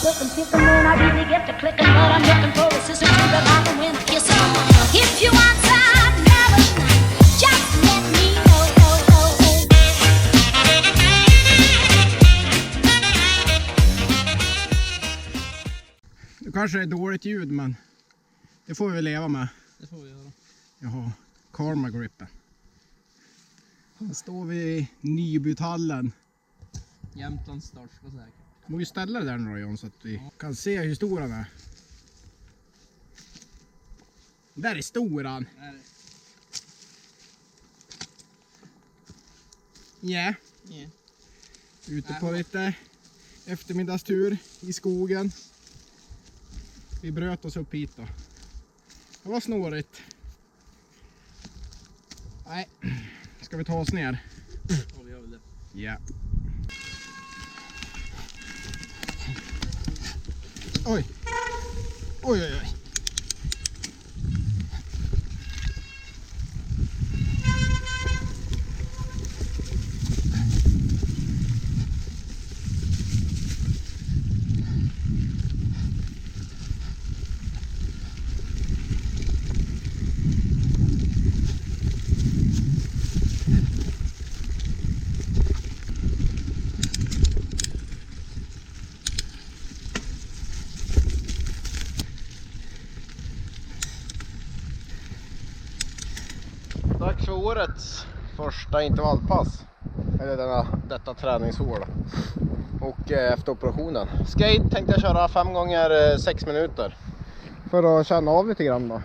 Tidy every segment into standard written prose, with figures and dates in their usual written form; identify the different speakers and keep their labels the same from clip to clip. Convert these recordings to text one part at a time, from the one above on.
Speaker 1: looking, picking when I really get to clicking. But I'm looking for a sister to the life and when kissing. If you want some never just let me know.
Speaker 2: Det kanske är dåligt ljud, men det får vi väl leva med.
Speaker 3: Det får vi göra.
Speaker 2: Jaha, Karma Gripen. Här står vi i Nybytallen.
Speaker 3: Jämtlands största säkert.
Speaker 2: Du måste ju ställa det där nu då, John, så att vi kan se hur stor han är. Där är stor han. Ja.
Speaker 3: Yeah.
Speaker 2: Ute på lite eftermiddagstur i skogen. Vi bröt oss upp hit då. Det var snårigt. Nej, ska vi ta oss ner?
Speaker 3: Ja, vi gör väl det.
Speaker 2: Ja. Oj. Oj, oj, oj. Dags för årets första intervallpass. Eller detta träningsår. Och efter operationen. Skate tänkte jag köra 5 gånger 6 minuter. För att känna av lite grann då.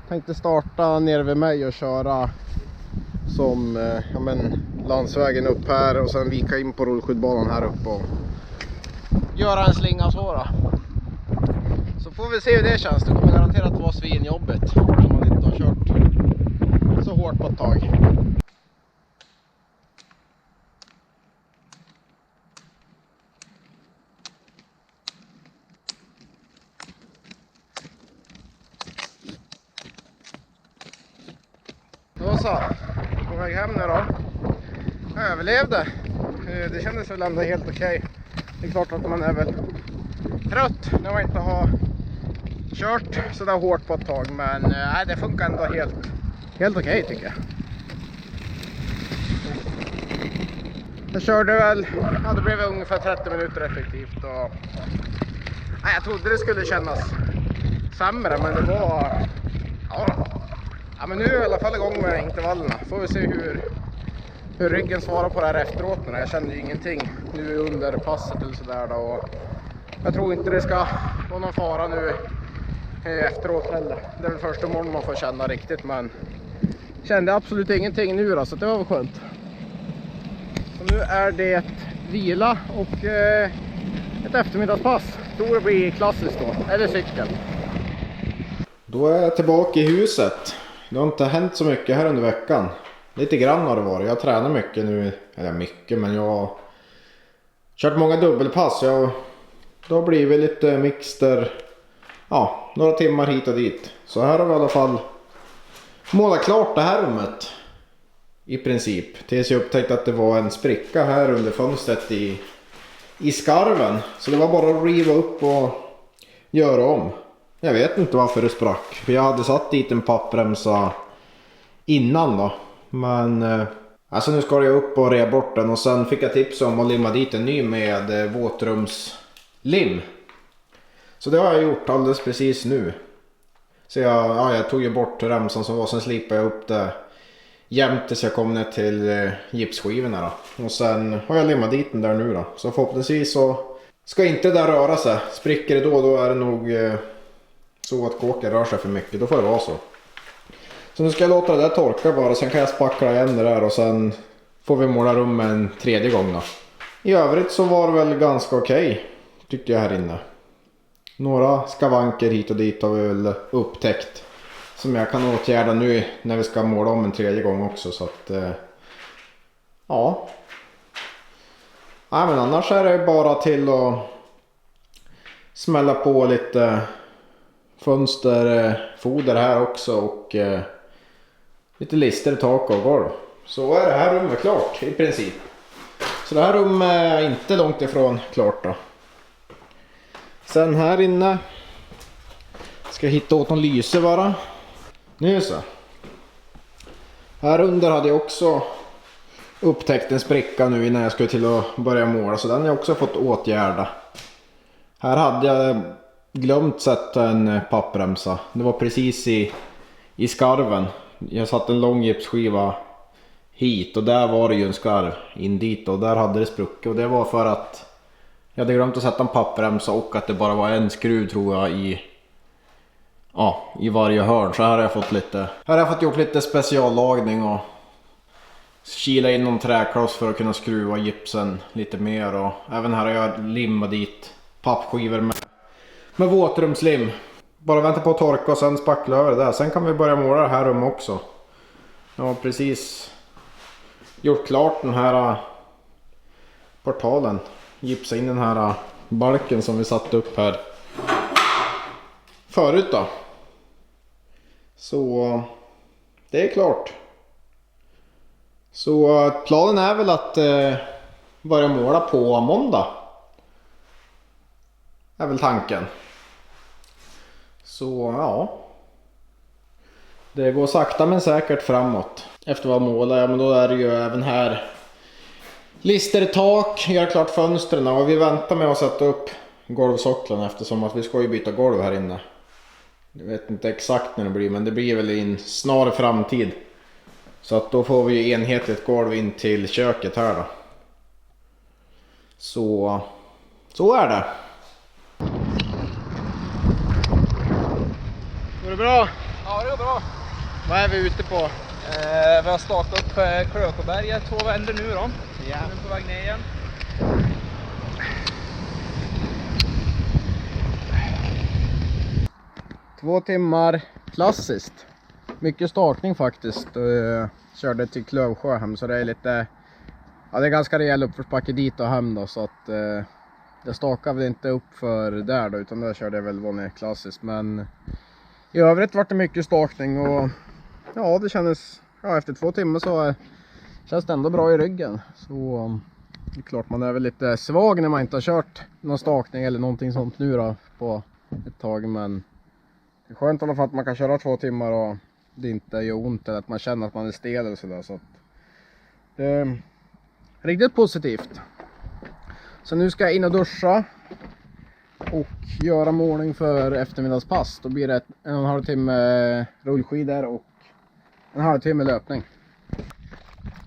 Speaker 2: Tänkte starta nere vid mig och köra som landsvägen upp här. Och sen vika in på rullskidbanan här uppe. Och göra en slinga så då. Så får vi se hur det känns. Det kommer garanterat vara svinjobbigt. När man inte har kört så hårt på ett tag. Då så, på väg hem nu då. Jag överlevde. Det kändes väl ändå helt okej. Det är klart att man är väl trött när man inte har kört så där hårt på ett tag. Men nej, det funkar ändå helt okej tycker jag. Jag körde väl, ja det blev ungefär 30 minuter effektivt. Och, nej, jag trodde det skulle kännas sämre, men det var... Ja, men nu är jag i alla fall igång med intervallerna. Får vi se hur ryggen svarar på det här efteråt. Jag kände ju ingenting nu under passet eller sådär då. Och jag tror inte det ska vara någon fara nu efteråt heller. Det är väl första morgonen man får känna riktigt, men kände absolut ingenting nu då, så det var väl skönt. Så nu är det vila och ett eftermiddagspass. Tror det blir klassiskt då, eller cykel. Då är jag tillbaka i huset. Det har inte hänt så mycket här under veckan. Lite grann har det varit. Jag tränar mycket nu. Eller mycket, men jag har kört många dubbelpass. Det har blivit lite mixter. Ja, några timmar hit och dit. Så här har vi i alla fall målat klart det här rummet. I princip. Tills jag upptäckte att det var en spricka här under fönstret i skarven. Så det var bara att riva upp och göra om. Jag vet inte varför det sprack. För jag hade satt dit en pappremsa innan då. Men alltså nu ska jag upp och rev bort den. Och sen fick jag tips om att limma dit en ny med våtrumslim. Så det har jag gjort alldeles precis nu. Så jag tog ju bort remsan som var. Sen slipade jag upp det jämt tills jag kom ner till gipsskivorna då. Och sen har jag limmat dit den där nu då. Så förhoppningsvis så ska inte det där röra sig. Spricker det då är det nog så att kåken rör sig för mycket. Då får det vara så. Så nu ska jag låta det där torka bara. Sen kan jag spackla igen det där. Och sen får vi måla rum en tredje gång då. I övrigt så var det väl ganska okej, tyckte jag här inne. Några skavanker hit och dit har vi väl upptäckt. Som jag kan åtgärda nu när vi ska måla om en tredje gång också. Så att ja. Nej, men annars är det bara till att smälla på lite fönsterfoder här också. Och lite lister i tak och golv. Så är det här rummet klart i princip. Så det här rummet är inte långt ifrån klart då. Sen här inne ska jag hitta åt någon lyse bara. Nu så. Här under hade jag också upptäckt en spricka nu innan jag skulle till att börja måla. Så den har jag också fått åtgärda. Här hade jag glömt sätta en pappremsa. Det var precis i skarven. Jag satt en lång gipsskiva hit och där var det ju en skarv in dit och där hade det spruckit. Och det var för att jag hade glömt att sätta en pappremsa och att det bara var en skruv tror jag i varje hörn. Så här har jag fått gjort lite speciallagning och kila in någon träkloss för att kunna skruva gipsen lite mer. Och även här har jag limmat dit pappskivor med våtrumslim. Bara vänta på att torka och sen spackla över det där. Sen kan vi börja måla det här rummet också. Jag har precis gjort klart den här portalen. Gipsa in den här balken som vi satte upp här förut då. Så det är klart. Så planen är väl att börja måla på måndag. Är väl tanken. Så ja. Det går sakta men säkert framåt. Efter vad målar jag, men då är det ju även här listertak, gör klart fönstren och vi väntar med att sätta upp golvsocklarna eftersom att vi ska ju byta golv här inne. Jag vet inte exakt när det blir, men det blir väl i en snar framtid. Så att då får vi enhetligt golv in till köket här då. Så är det. Går det bra?
Speaker 3: Ja, det går bra.
Speaker 2: Vad är vi ute på?
Speaker 3: Vi har startat upp Klökoberget 2 vändor nu då.
Speaker 2: Ja.
Speaker 3: Nu är vi på väg ner igen.
Speaker 2: Två timmar klassiskt. Mycket startning faktiskt. Körde till Klövsjö hem så det är lite... Ja, det är ganska rejäl uppförsbacke dit och hem då så att... Det stakade väl inte upp för där då utan där körde jag väl vanligt klassiskt. Men i övrigt var det mycket startning och... Ja, det kändes... Ja, efter 2 timmar så känns det ändå bra i ryggen. Så det är klart man är väl lite svag när man inte har kört någon stakning eller någonting sånt nu då på ett tag. Men det är skönt i alla fall att man kan köra 2 timmar och det inte gör ont eller att man känner att man är stel eller sådär. Så att det är riktigt positivt. Så nu ska jag in och duscha och göra målning för eftermiddagspass. Då blir det 1,5 timme rullskidor och 1,5 timme löpning.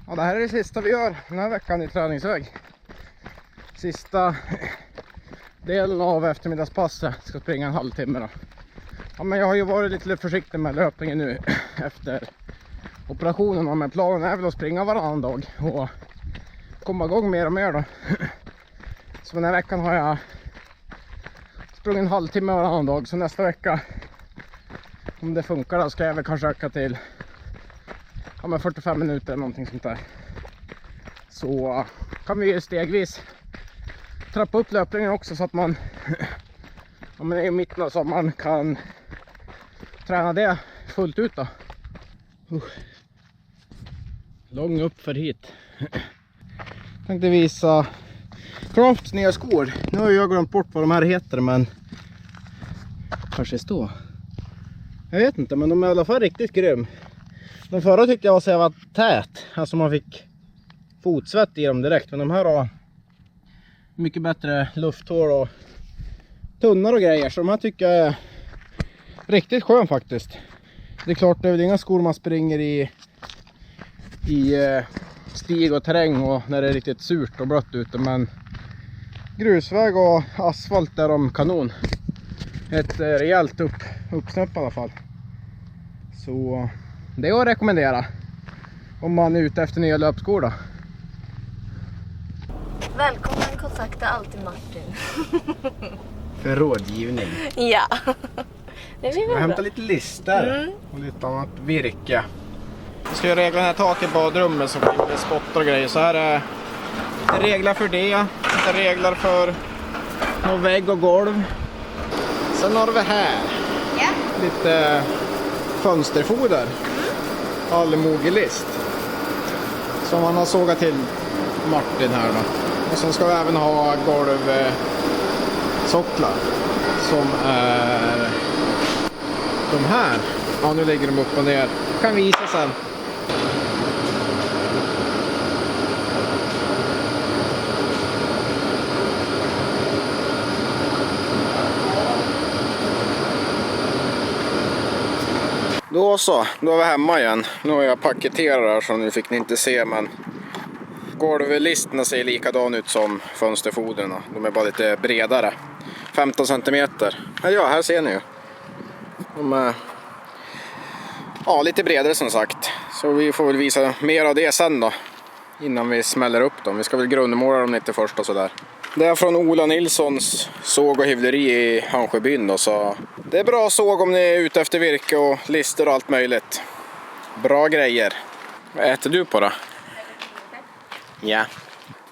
Speaker 2: Ja, det här är det sista vi gör den här veckan i träningsväg. Sista delen av eftermiddagspasset ska springa 1,5 timme då. Ja, men jag har ju varit lite försiktig med löpningen nu efter operationen. Men planen är väl att springa varannan dag och komma igång mer och mer då. Så den här veckan har jag sprungit 1,5 timme varannan dag. Så nästa vecka, om det funkar då, ska jag väl kanske öka till 45 minuter eller någonting sånt där. Så kan vi ju stegvis trappa upp löpningen också så att man i mitten av sommaren kan träna det fullt ut då. Lång upp för hit. Tänkte visa Crafts nya skor. Nu har jag glömt bort vad de här heter, men kanske stå. Jag vet inte, men de är i alla fall riktigt grym. De förra tyckte jag var så jävla tät. Alltså man fick fotsvett i dem direkt. Men de här har mycket bättre lufthål och tunnare och grejer. Så de här tycker jag är riktigt skön faktiskt. Det är klart det är väl inga skor man springer i stig och terräng och när det är riktigt surt och blött ute. Men grusväg och asfalt är de kanon. Ett rejält uppsnöpp i alla fall. Så det är att rekommendera om man är ute efter nya löpskor då.
Speaker 4: Välkommen, kontakta alltid Martin.
Speaker 2: För rådgivning.
Speaker 4: Ja. Det blir
Speaker 2: Jag
Speaker 4: väl
Speaker 2: hämtar
Speaker 4: bra.
Speaker 2: lite lister och lite annat virke. Jag ska regla den här taket i badrummet så blir det spottar och grejer. Så här är reglar för det. Reglar för någon vägg och golv. Sen har vi här lite fönsterfoder. Allmogelist. Som man har sågat till Martin här då. Och sen ska vi även ha golvsocklar. som är de här. Ja, nu lägger de upp och ner. Jag kan visa sen. Då så, då är vi hemma igen. Nu har jag paketerat här så nu fick ni inte se, men golvlisterna ser likadan ut som fönsterfoderna. De är bara lite bredare. 15 cm. Ja, här ser ni ju. De är lite bredare som sagt. Så vi får väl visa mer av det sen då. Innan vi smäller upp dem. Vi ska väl grundmåla dem lite först och sådär. Det är från Ola Nilssons såg och hyvleri i Hansjöbyn då, så det är bra såg om ni är ute efter virke och lister och allt möjligt. Bra grejer. Vad äter du på då? Ja.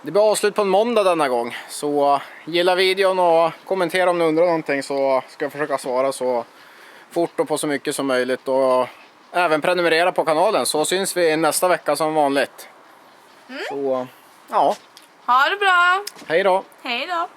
Speaker 2: Det blir avslut på en måndag denna gång. Så gilla videon och kommentera om ni undrar någonting, så ska jag försöka svara så fort och på så mycket som möjligt. Och även prenumerera på kanalen, så syns vi nästa vecka som vanligt. Så ja.
Speaker 4: Ha det bra!
Speaker 2: Hej då!
Speaker 4: Hej då!